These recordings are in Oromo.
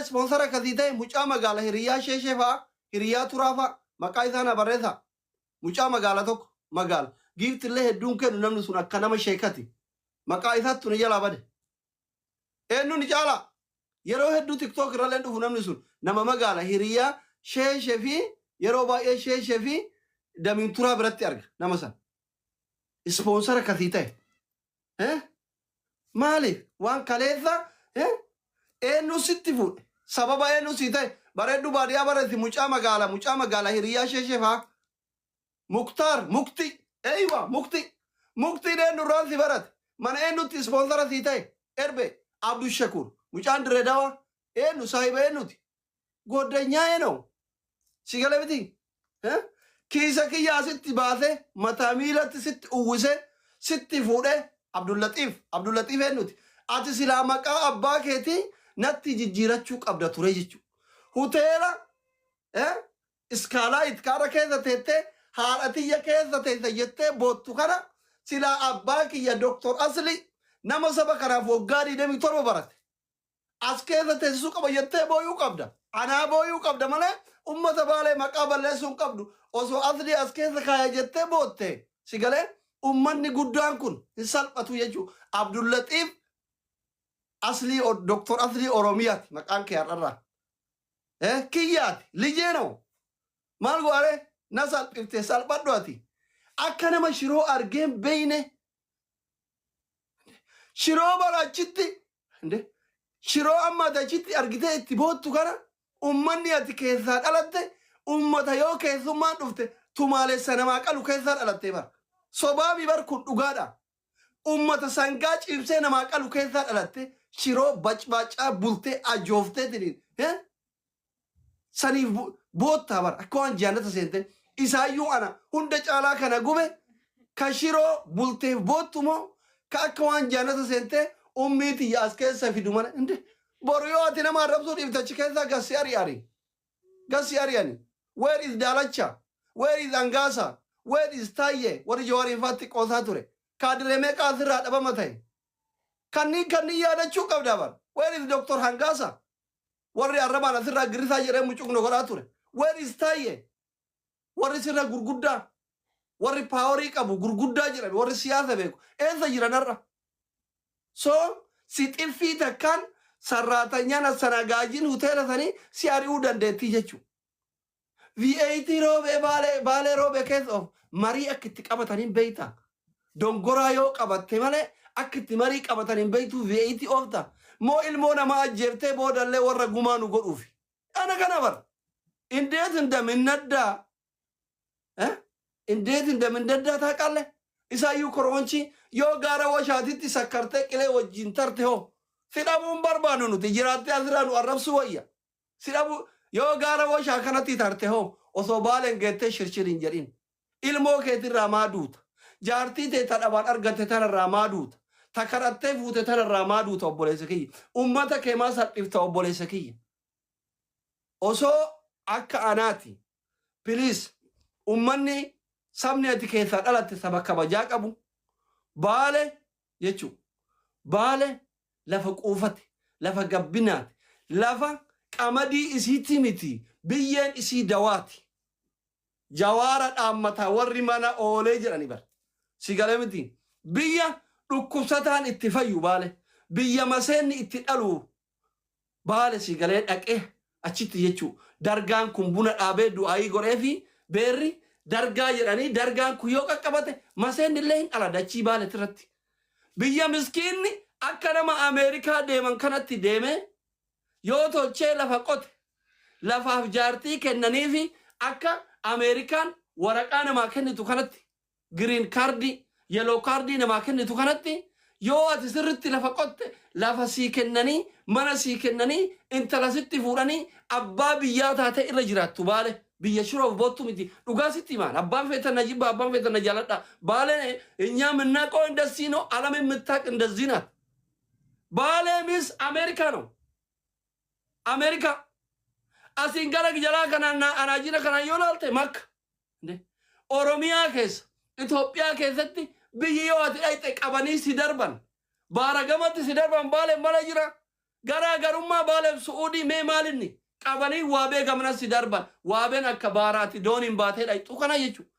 sponsora kasite mucaa magala hiriyaa sheeshefa hiriyaa turafa maqaa isaana barreessa mucaa magala tokko magala gift illee hedduun kennu namni sun akka nama sheekati maqaa isaatti ni jala bade eenyu ni jala yeroo hedduu tiktok irra leen dhufu namni sun nama magala hiriyaa sheeshefi yeroo baay'ee sheeshefi damin turaa biratti arga nama san sponsora kasite maaliif waan kaleessa eenyu sitti fuudhe sababa eenyu si ta'e bareeddu baadiyaa bareetti mucaa magala hiriyaa sheeshefa muktaar mukti eywa mukti eenyu irraan si barate mana eenyutti sponsora si ta'e erbe abdu shakur mucaan direedawa eenyu saahiba eenyuti goddanyaa eenyu si galee miti kiisa kiyyaa sitti baase mataa miilatti sitti uwwise sitti fuudhe abdullatiif eenyuti ati silaa maqaa abbaa keetii natti jijjiirachuu qabda ture jechuudha. Hoteela iskaalaa itkaara keessa teettee haadha tiyya keessa teessa jettee boottu kana silaa abbaa kiyya Dr. Asli nama saba kanaaf waggaa 27 barate. As keessa teessisuu qaba jettee booyuu qabda. Anaa booyuu qabda malee ummata baalee maqaa balleessuu qabdu. Osoo Asli as keessa kaaya jettee bootte. Si galee ummanni guddaan kun hin salphatu jechuudha. Abdullatiif Asli Dr. Asli Oromiyat maqaan kee har'arraa. Kiyyaati lijeeno maal goare na salphifte salphadhu ati akka nama shiroo argeen beeyne shiroo barachitti shiroo amma dachitti argitee itti boottu kana ummanni ati keessaa dhalatte ummata yoo keessummaan dhufte tumaalessa namaa qalu keessaa dhalattee bar sobaabii bar kun dhugaadha ummata sangaa ciibsee namaa qalu keessaa dhalatte shiroo bacbaacaa bultee ajooftee tiniin saniif boottaa bar akka waan jaannata seente isaayyuu ana hunda caalaa kana gube ka shiroo bulteef boottu moo ka akka waan jaannata seente ummiiti as keessa fidu mana inde boru yoo ati nama arrabsuu dhiiftachi keessa gassi ari'ani where is daalacha where is angaasa where is taayye warri jawaariifaatti qoosaa ture kaadiremee qaasirraa dhabama ta'e kanniin yaadachuu qabda bar where is Dr. Hangaasa warri arrabaan asirraa girisaa jedhee mucuqno godhaa ture where is taayye warri sirra gurguddaa warri paaworii qabu gurguddaa jedhan warri siyaasa beeku eessa jiran har'a so si xiffii takkaan sarraatanyaan assanagaajin hoteela sanii si ari'uu dandeettii jechuudha. VAT roobee baalee roobee keessa of marii akka itti qabataniin beeyta. Dongoraa yoo qabatte malee akka itti marii qabataniin beeytu VAT oofta. Moo ilmoo namaa ajjeeftee boodallee warra gumaa nu godhuufi. Ana kana bar. Indeet indaminaddaa. Indeet indaminaddaa taaqalle. Isaayyuu koroonchi yoo gaara washaatitti sakkartee qilee wajjin tarte hoo. Sidhabuun barbaadu nuti jiraattee asirraa nu arrabsu wayya. Sidhabu yoo gaara washaa kanatti tarte hoo osoo baaleen geettee shirshiriin jedhin. Ilmoo keetirraa maa duuta. Jaartii tee tadhabaan argatte tanarraa maa duuta. Takarattee fuute tanarraa maa duuta obboleessa kiyya. Ummata kee maa salphifta obboleessa kiyya. Osoo akka anaati. Piliis ummanni sabni ati keessaa dhalatte saba kabajaa qabu. Baale jechuun. Baale lafa quufate, lafa gabbinaati, lafa qamadii isiitti miti, biyyeen isii dawaati. Jawaara dhaammataa warri mana oolee jedhani bar. Si galee miti. Biyya dhukkubsataan itti fayyu baale. Biyya maseenni itti dhalu baale si galee dhaqee achitti jechuu. Dargaan kun buna dhaabee du'aayii godhee fi beerri dargaa jedhanii dargaan kun yoo qaqqabate maseenni illee hin dhala dachii baale irratti. Biyya miskiinni akka nama Ameerikaa deeman kanatti deeme yoo tolchee lafa qote lafaaf jaartii kennaniifi akka Ameerikaan waraqaa namaa kennitu kanatti green cardii yellow cardii namaa kennitu kanatti yoo ati sirritti lafa qotte lafa sii kennanii mana sii kennanii intala sitti fuudhanii abbaa biyyaa taate irra jiraattu baale biyya shiroof boottu miti dhugaa sitti himaan abbaan feetan na jibba abbaan feetan na jaaladha baale እኛ የምናውቀው እንደዚህ ነው ዓለም የምታውቅ እንደዚህ ናት baale mis America no America asin gara jala kana anajina kana yoo laalte makka Oromiyaa keessa Itoophiyaa keessatti biyyi yoo ati dhayxe qabanii si darban baaragamatti si darban baale mala jira garaagarummaa baaleef su'uudii mee maalinni qabanii waabee gamna si darban waabeen akka baaraati dooniin baatee dhayxu kana jechuudha.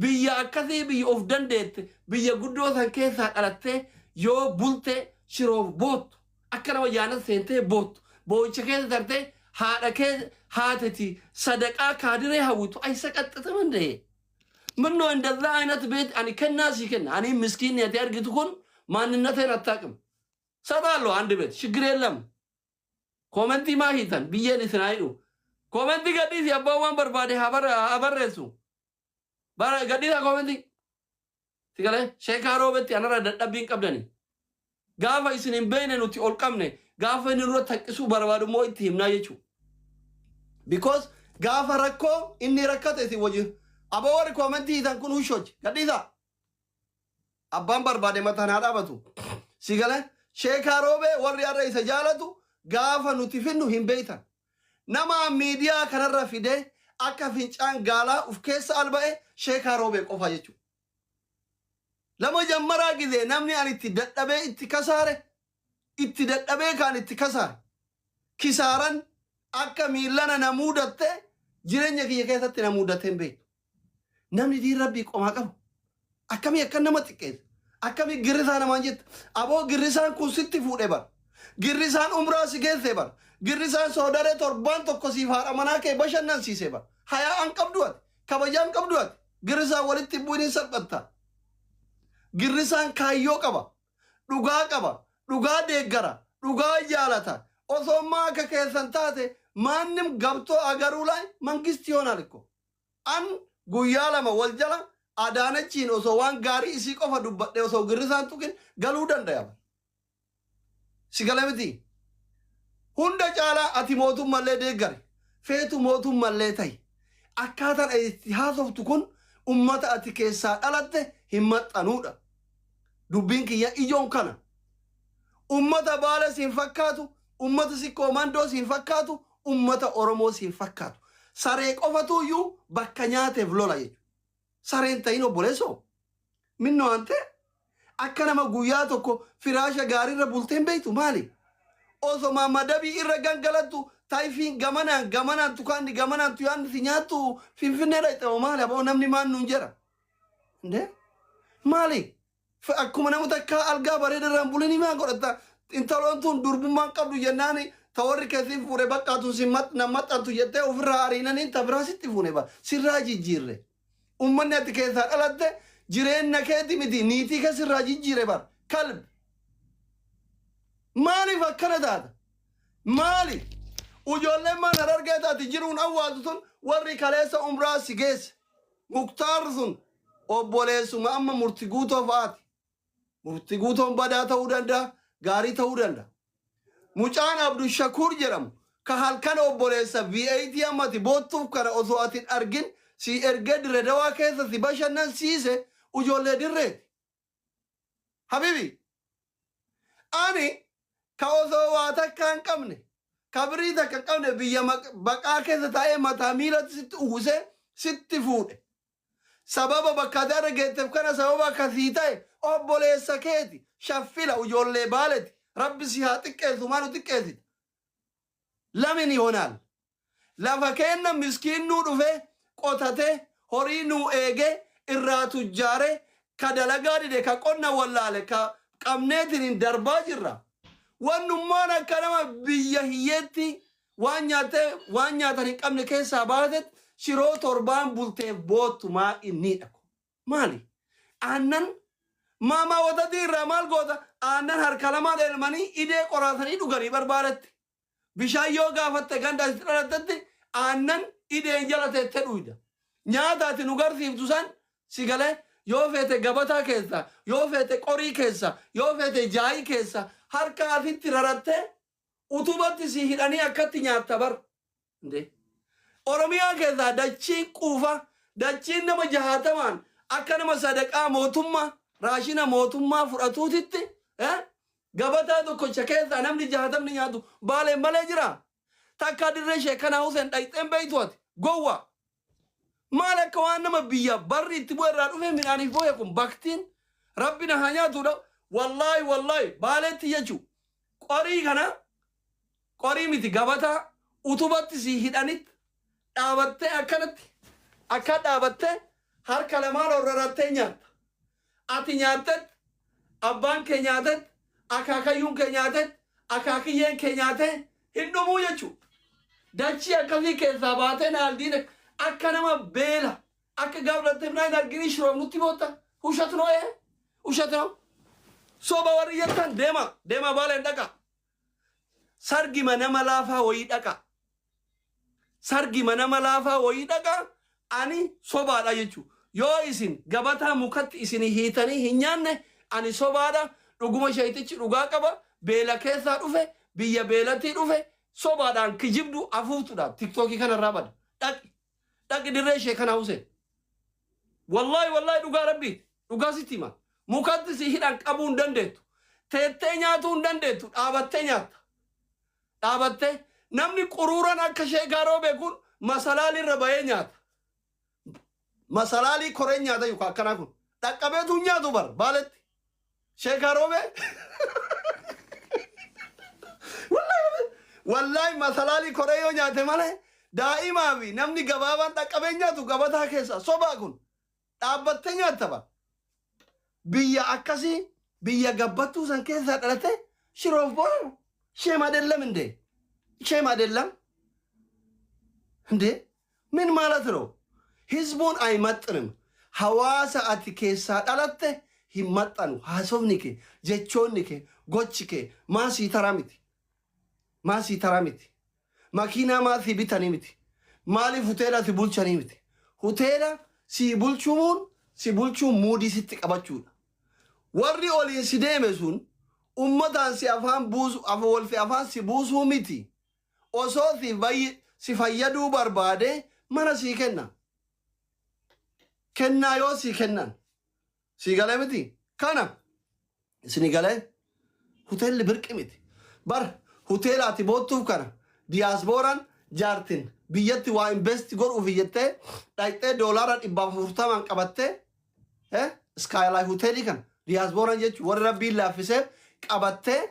Biyya akkasii biyya of dandeette biyya guddoo san keessaa dhalattee yoo bulte shiroof boottu akka nama jaana seentee boottu boo'icha keessa tartee haadha kee haateti sadaqaa kaadiree hawwitu aysa qaxxata mandee ምነው እንደዛ አይነት ቤት አኒ ከናሲ ከና አኒ ምስኪን ነቴ አርግቱ ኩን ማንነቴን አታቅም ሰጣለሁ አንድ ቤት ችግር የለም ኮሜንት ማሂተን ቢየን ስናይዱ ኮሜንት ገዲስ ያባዋን በርባዴ አበረሱ ባራ ገዲስ ኮሜንት ሲገለ ሼካሮ ቤት ያነራ ደደብኝ ቀብደኒ ጋፋ ይስኒን በይነኑቲ ኦልቀምነ ጋፋ ንሮ ተቅሱ በርባዱ ሞይቲ ምናየቹ ቢኮዝ ጋፋ ረኮ ኢኒ ረከተቲ ወጅ አባወር ኮሜንት ይተን ኩን ውሾች ገዲሳ አባን በርባዴ መታና ዳበቱ ሲገለ ሼካሮቤ ወር ያረ ይሰጃለቱ ጋፋ ኑቲፍኑ ሂምቤይታ ነማ ሚዲያ ከነራ ፊዴ አካ ፊንጫን ጋላ ኡፍኬስ አልባኤ ሼካሮቤ ቆፋ የቹ ለመጀመራ ጊዜ ነምኒ አንቲ ደደቤ ኢትከሳረ ኢትደደቤ ካን ኢትከሳረ ኪሳራን አካ ሚላና ነሙደተ ጅረኛ ከየከተተ ነሙደተን ቤ namni di rabbi qoma qabu akami akkanama xiqqees akami girrisaan manjit abo girrisaan kun sitti fuudhe bar girrisaan umraa si geesse bar girrisaan soodare torban tokko siif haadha manaa kee bashannan siise bar hayaa an qabduat kabajaan qabduat girrisaan walitti bu'in salphatta girrisaan kaayyoo qaba dhugaa deeggara dhugaa jaalata osoo maa akka keessan taate maannim gabtoo agaruu laay mangisti yoonaalikko an guyyaa lama wal jala adaanachiin osoo waan gaarii isii qofa dubbadhe osoo girrisaan tuqin galuu danda'ama. Si galamiti hunda caalaa ati mootummallee deeggare feetu mootummallee ta'i akkaataan itti haasoftu kun ummata ati keessaa dhalatte hin maxxanuudha. Dubbiin kiyya ijoon kana ummata baala siin fakkaatu ummata sikkoo mandoo siin fakkaatu ummata oromoo siin fakkaatu. Saree qofatu iyyuu bakka nyaateef lola jechuudha. Sareen ta'in obboleessoo minnoo ante akka nama guyyaa tokko firaasha gaariirra bulteen beektu maali? Osoo madabii irra gangalattu taayifiin gamanaan tukaanni gamanaan tuyaanni si nyaattu finfinneedha itti maali? Aboo namni maan nuun jira? Ndee maali? Akkuma namoota akka algaa bareedarraan bulanii maa godhatta? Intaloon tun durbummaan qabdu jennaani tawarri keessin fuure bakkaatu si maxxantu jettee ofirraa ariinanii tabiraa sitti fuune ba sirraa jijjiirre ummanni ati keessaa dhalatte jireenya keeti miti niitii kee sirraa jijjiire bar kalbi maaliif akkana taata maali ujoolleen maan harargee taati jiruun awwaaltu sun warri kaleessa umraa si geesse muktaar sun obboleessuma amma murti guutoo fa'aati murti guutoon badaa ta'uu danda'a gaarii ta'uu danda'a. Mucaan Abdul Shakur jedhamu ka halkan obboleessa V8 ammati boottuuf kana osoo atin argin si erge Dirredawaa keessa si bashannan siise ujoollee dirreeti. Habibi ani ka osoo waa takka hin qabne ka birii takka hin qabne biyya baqaa keessa taa'ee mataa miilatti sitti uwwisee sitti fuudhe. Sababa bakka ati argeetteef kana sababa akkasii ta'e obboleessa keeti shaffila ujoollee baaleti. Rabbi si haa xiqqeessu maanu xiqqeessit lamin yoonaal lafa kenna miskiinnuu dhufe qotate horii nuu eege irraa tujjaare ka dalagaa dide ka qonna wallaale ka qabneetiin darbaa jirra wannummaan akka nama biyya hiyyeetti waan nyaatan hin qabne keessaa baatet shiroo torbaan bulteef boottu maa inni dhaqo maali aannan Mama wata dirra mal goota aannan harka lamaan elmanii idee qoraatanii dhuganii barbaadatti. Bishaan yoo gaafatte ganda asitti dhalattatti aannan ideen jala teette dhuyda. Nyaata ati nu garsiiftu san si galee yoo feete gabataa keessa yoo feete qorii keessa yoo feete jaayii keessa harka asitti raratte utubatti si hidhanii akkatti nyaatta bar. Oromiyaa keessaa dachiin quufa dachiin nama jahaatamaan akka nama sadaqaa mootummaa raashina mootummaa fudhatuutitti gabataa tokkocha keessa namni jahatamni nyaatu baalee malee jira takka dirree sheekanaa Huseen dhayxeen beeytu ati gowwa maal akka waan nama biyya barri itti bu'e irraa dhufe midhaaniif booye kun baktiin rabbina haa nyaatudha wallaahi baalee tiyyachu qorii kana qorii miti gabataa utubatti si hidhanit dhaabattee akkanatti akka dhaabattee harka lamaan orrarattee nyaatta. Ati nyaattet abbaan kee nyaatet akaakayyuun kee nyaatet akaakiyyeen kee nyaatee hin dhumuu jechuudha. Dachii akkasii keessaa baatee naaldiin akka nama beela akka gaaflattee minaan argini shiroomutti boota ushatnoo ushatnoo soba warri jettan deema baaleen dhaqa. Sargima nama laafaa wayii dhaqa. Sargima nama laafaa wayii dhaqa ani sobaadha jechuudha. Yoo isin gabataa mukatti isin hiitanii hin nyaanne ani sobaadha. Dhuguma shayitichi dhugaa qaba. Beela keessaa dhufe biyya beelatii dhufe sobaadhaan kijibdu afuuftudha. Tiktookii kanarraa bada. Dhaqi dirree ishee kana Huseen. Wallahi dhugaa rabbiiti. Dhugaa sitti hima. Mukatti si hidhan qabuu hin dandeettu. Teettee nyaatuu hin dandeettu. Dhaabattee nyaatta. Dhaabattee namni quruuran akka ishee gaaroo beekuun masalaalii irra bahee nyaata. Masalaalii koree nyaata yookaan akkanaa kun. Dhaqqabeetu nyaatu bar baaletti. Ishee gaaroo bee. Wallahi masalaalii koree yoo nyaate malee daa'imaa fi namni gabaabaan dhaqqabee nyaatu gabataa keessa sobaa kun dhaabbattee nyaatta ba. Biyya akkasii biyya gabbattuu san keessaa dhalate shiroof boonu ishee madellam indee ishee madellam indee min ማለት ነው ህዝቡን አይመጥንም hawaasa ati keessaa dhalatte hin maxxanu haasofni kee jechoonni kee gochi kee maasii taraa miti. Maasii taraa miti. Makiinaa maasii bitanii miti. Maaliif hoteela si bulchanii miti. Hoteela si bulchuun muudii sitti qabachuudha. Warri oliin si deeme sun ummataan si afaan buusu afaan si buusuu miti. Osoo si fayyaduu barbaade mana sii kenna. Kennaa yoo sii kennan. Sii galee miti. Kana isini galee hoteelli birqi miti. Bar hoteelaati boottuuf kana diyaaspooraan jaartin biyyatti waa investi godhuuf jettee dhaqxee doolaara 440 qabattee iskaayilaay hoteelii kana diyaaspooraan jechuun warri rabbiin laaffisee qabattee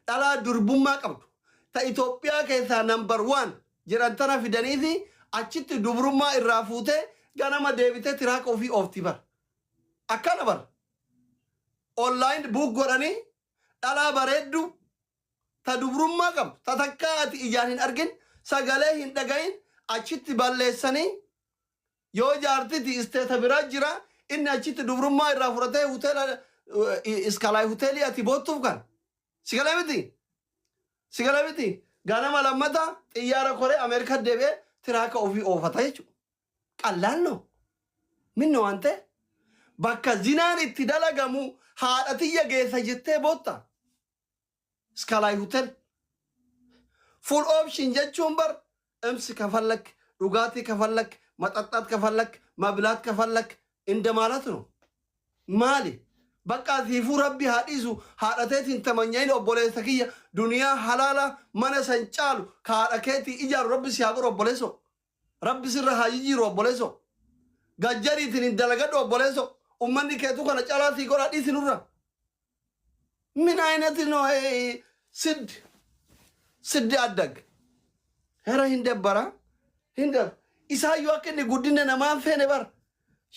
dhalaa durbummaa qabdu. Ta Itoophiyaa keessaa number 1 jedhan tana fidanii fi achitti dubrummaa irraa fuutee ganama deebitee tiraaqa ofii oofti bar. Akkana bar. Online buuk godhanii dhalaa bareeddu ta dubrummaa qabdu ta takkaa ati ijaan hin argin sagalee hin dhagayin achitti balleessanii yoo jaartiti isteeta biraa jira inni achitti dubrummaa irraa fudhatee hoteela iskalaay hoteelii ati boottuuf kan sigalee miti ganama lammata xiyyaara koree Ameerikaa deebi'ee tiraaka ofii oofata jechuudha. Qallaannoo minno waan ta'e bakka zinaan itti dalagamu haadha tiyya geessa jettee bootta. Iskalaay hotel full option jechuun bar emsi kafallak dhugaatii kafallak maxaxxaat kafallak mabilaat kafallak inda ማለት ነው maali bakka siifuu rabbi haadhiisu haadhateetiin tamanyaa'in obboleessa kiyya duniyaa halaala mana san caalu haadha keetii ijaaru rabbi si haa godhu obboleesso rabbi sirra haa jijjiiru obboleesso gajjariitiin hin dalagadhu obboleesso ummanni keetu kana caalaa sii godhaa dhiisinurra. من أين تنو سد أدق هرا هندبرا هندب إسا يوكني قدنا نمان فين بر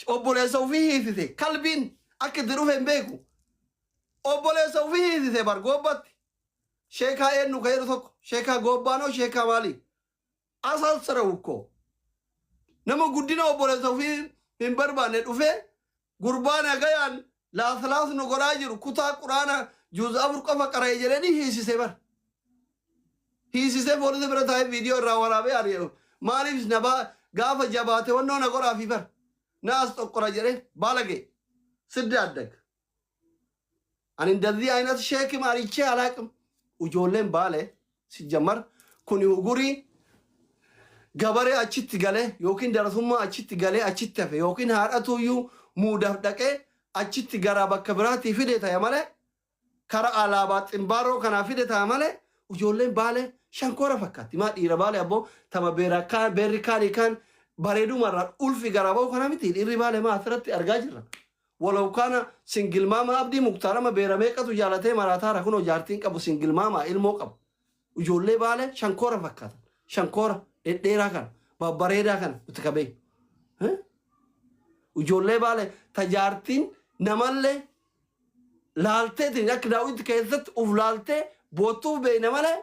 أبولي سوفيه ثي كلبين أكدرو فين بيكو أبولي سوفيه ثي بر قوبت شيكا إنو كيرو ثوك شيكا قوبانو شيكا مالي أصل سروكو نمو قدنا أبولي سوفيه من بربان نتوفي قربانا غيان لا ثلاث نقراجر كتا قرانا جزء أفرقا فقراجرني هي سيبر هي سيبر فورد برتاي فيديو راورا بي أريو ماليس نبا غافا جباته ونو نقرا فيبر ناس تقراجره بالغي سد أدق أن اندذي عينات شيك ماريتشي علاكم وجولين بالي سجمر كوني وغوري غبري أچت غالي يوكين درثوما أچت غالي أچت في يوكين هارأتو يو مودف دكي achitti garaa bakka biraatti fideta yamale kara alaabaat imbaaroo kana fideta yamale ijoolleen baale shankora fakkaatti maa dhiira baale abbo tama beerri kaanii kan bareedumarraa ulfi garaa ba'u kana miti dhiirri baale maa asirratti argaa jirra walau kana singilmaama abdii muktaarama beera meeqatu jaalatee maraataara kunoo jaartiin qabu singilmaama ilmoo qabu ijoollee baalee shankoora fakkaatan shankoora dhedheeraa kana babbareedaa kana nuti qabee ijoollee baalee tajaartiin namallee laalteetiin akka daawwitti keessatti uf laaltee boottuuf beeyna malee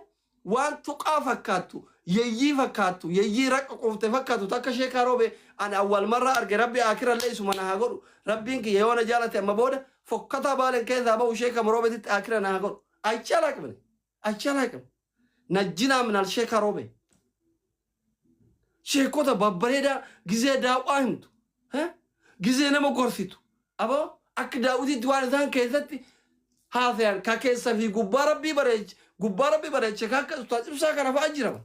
waan tuqaa fakkaattu yeyyii fakkaattu yeyyii raqa qofte fakkaattu takka sheekaa roobe ani awwal marraa arge rabbi akirallee isuma na haa godhu rabbiin kiyya yoo na jaalate amma booda fokkataa baaleen keessaa bahu sheeka roobeetitti akira na haa godhu achala qabne najjinaa minal sheeka roobe sheekota babbareedaa gizee daawwaa himtu gizee nama gorsitu aboo akka daawwititti waan isaan keessatti haasayan ka keessa fi gubbaa rabbii bareeche ka akka ustaas ibsaa kana fa'a jirama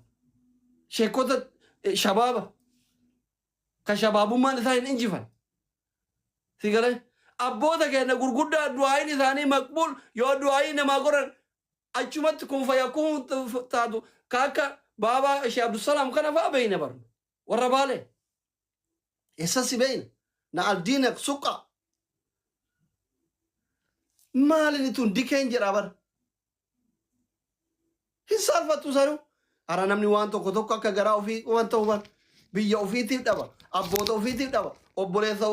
sheekota shabaaba ka shabaabummaan isaa hin injifan sigale abboota keenya gurguddaa du'aayin isaanii maqbuul yoo du'aayin namaa godhan achumatti kun fayyakun taatu ka akka baabaa ishee abdusalaam kana fa'a beeyna barnu warra baalee eessasi beeyna na aldiinak suqa maalini tun dikeen jedha bara hin saalfattu sanu ara namni waan tokko akka garaa ofii waan ta'u bara biyya ofiitiif dhaba abboota ofiitiif dhaba obboleessa